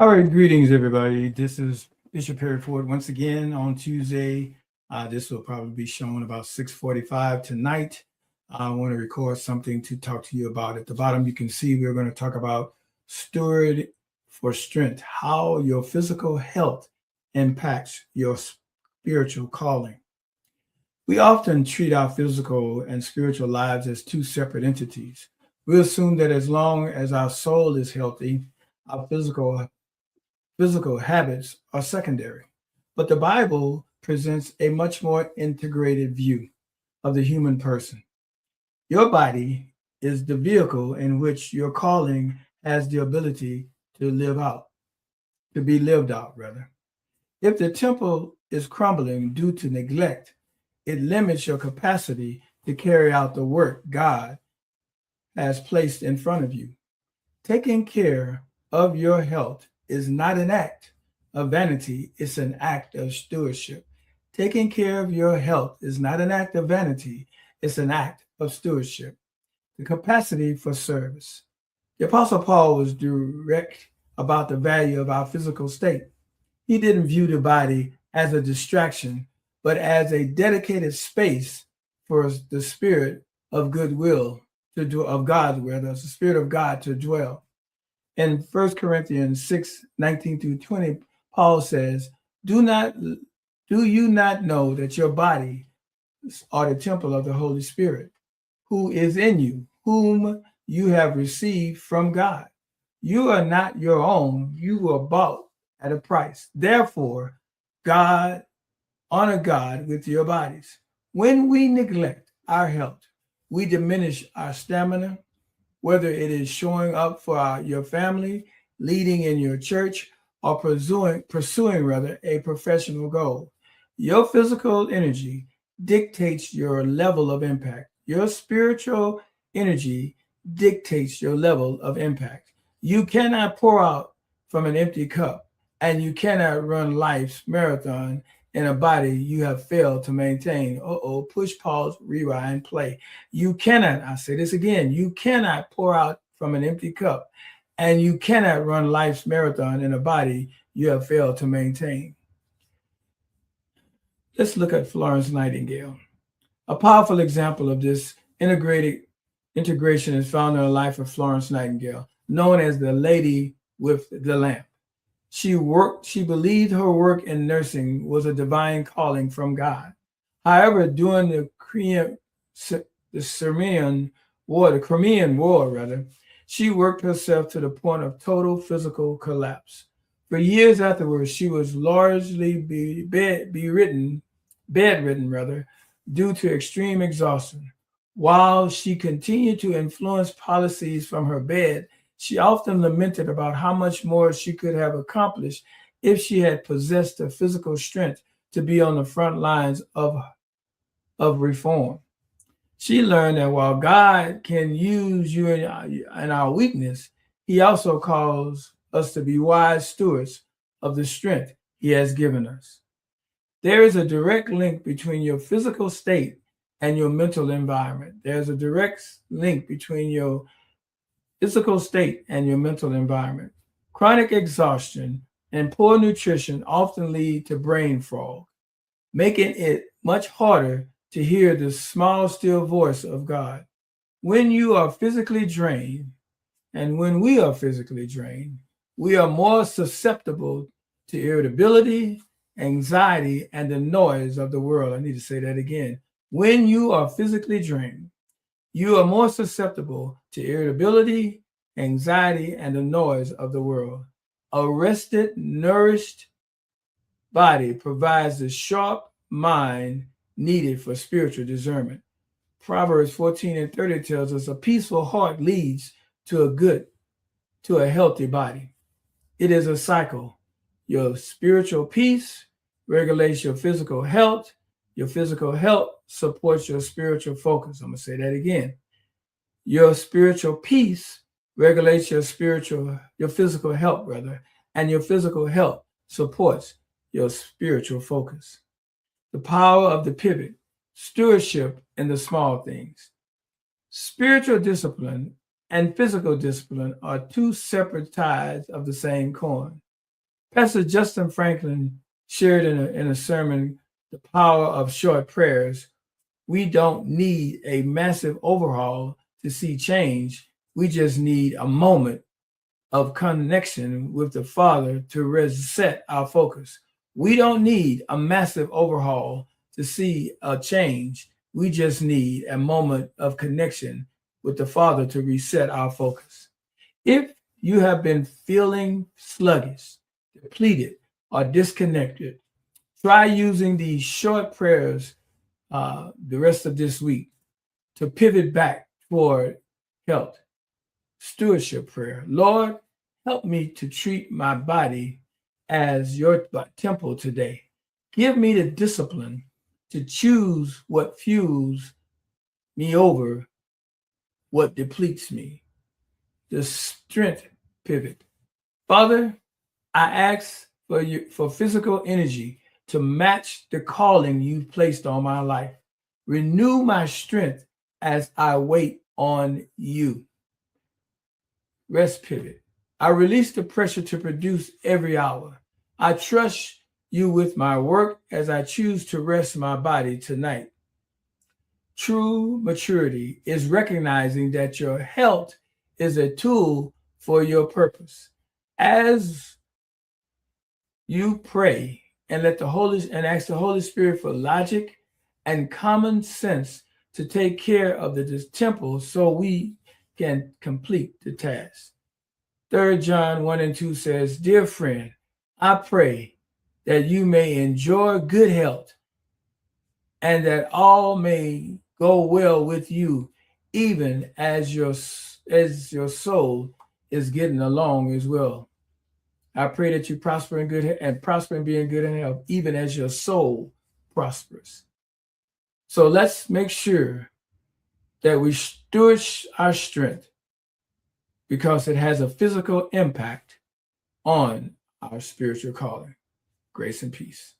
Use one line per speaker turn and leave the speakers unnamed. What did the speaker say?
All right, greetings, everybody. This is Bishop Perry Ford once again on Tuesday. This will probably be shown about 6:45 tonight. I want to record something to talk to you about. At the bottom, you can see we're going to talk about Steward for Strength, how your physical health impacts your spiritual calling. We often treat our physical and spiritual lives as two separate entities. We assume that as long as our soul is healthy, our physical habits are secondary. But the Bible presents a much more integrated view of the human person. Your body is the vehicle in which your calling has the ability to live out, to be lived out, rather. If the temple is crumbling due to neglect, it limits your capacity to carry out the work God has placed in front of you. Taking care of your health is not an act of vanity, it's an act of stewardship. Taking care of your health is not an act of vanity, it's an act of stewardship. The capacity for service. The Apostle Paul was direct about the value of our physical state. He didn't view the body as a distraction, but as a dedicated space for the spirit of goodwill to do of God, where there's the spirit of God to dwell. In 1 Corinthians 6:19 through 20, Paul says, Do you not know that your body are the temple of the Holy Spirit, who is in you, whom you have received from God? You are not your own, you were bought at a price. Therefore, God honor God with your bodies. When we neglect our health, we diminish our stamina, whether it is showing up for your family, leading in your church, or pursuing rather a professional goal. Your physical energy dictates your level of impact. Your spiritual energy dictates your level of impact. You cannot pour out from an empty cup, and you cannot run life's marathon in a body you have failed to maintain. Push, pause, rewind, play. You cannot, I say this again, you cannot pour out from an empty cup, and you cannot run life's marathon in a body you have failed to maintain. Let's look at Florence Nightingale. A powerful example of this integrated integration is found in the life of Florence Nightingale, known as the Lady with the Lamp. She believed her work in nursing was a divine calling from God. However, during the Crimean War rather, she worked herself to the point of total physical collapse. For years afterwards, she was largely bedridden rather, due to extreme exhaustion. While she continued to influence policies from her bed, she often lamented about how much more she could have accomplished if she had possessed the physical strength to be on the front lines of reform. She learned that while God can use you in our weakness, He also calls us to be wise stewards of the strength He has given us. There is a direct link between your physical state and your mental environment. There's a direct link between your physical state and your mental environment. Chronic exhaustion and poor nutrition often lead to brain fog, making it much harder to hear the small, still voice of God. When you are physically drained, and when we are physically drained, we are more susceptible to irritability, anxiety, and the noise of the world. I need to say that again. When you are physically drained, you are more susceptible to irritability, anxiety, and the noise of the world. A rested, nourished body provides the sharp mind needed for spiritual discernment. Proverbs 14:30 tells us a peaceful heart leads to a healthy body. It is a cycle. Your spiritual peace regulates your physical health. Your physical health supports your spiritual focus. I'm going to say that again. Your spiritual peace regulates your physical health, rather, and your physical health supports your spiritual focus. The power of the pivot, stewardship in the small things. Spiritual discipline and physical discipline are two separate sides of the same coin. Pastor Justin Franklin shared in a sermon the power of short prayers. We don't need a massive overhaul to see change. We just need a moment of connection with the Father to reset our focus. We don't need a massive overhaul to see a change. We just need a moment of connection with the Father to reset our focus. If you have been feeling sluggish, depleted, or disconnected, try using these short prayers the rest of this week to pivot back toward health. Stewardship prayer. Lord, help me to treat my body as your temple today. Give me the discipline to choose what fuels me over what depletes me. The strength pivot. Father, I ask for physical energy to match the calling you've placed on my life. Renew my strength as I wait on you. Rest pivot. I release the pressure to produce every hour. I trust you with my work as I choose to rest my body tonight. True maturity is recognizing that your health is a tool for your purpose. As you pray and ask the Holy Spirit for logic and common sense to take care of the temple so we can complete the task. 3 John 1 and 2 says, Dear friend, I pray that you may enjoy good health and that all may go well with you, even as your soul is getting along as well. I pray that you prosper in good and prosper and be in good health, even as your soul prospers. So let's make sure that we steward our strength because it has a physical impact on our spiritual calling. Grace and peace.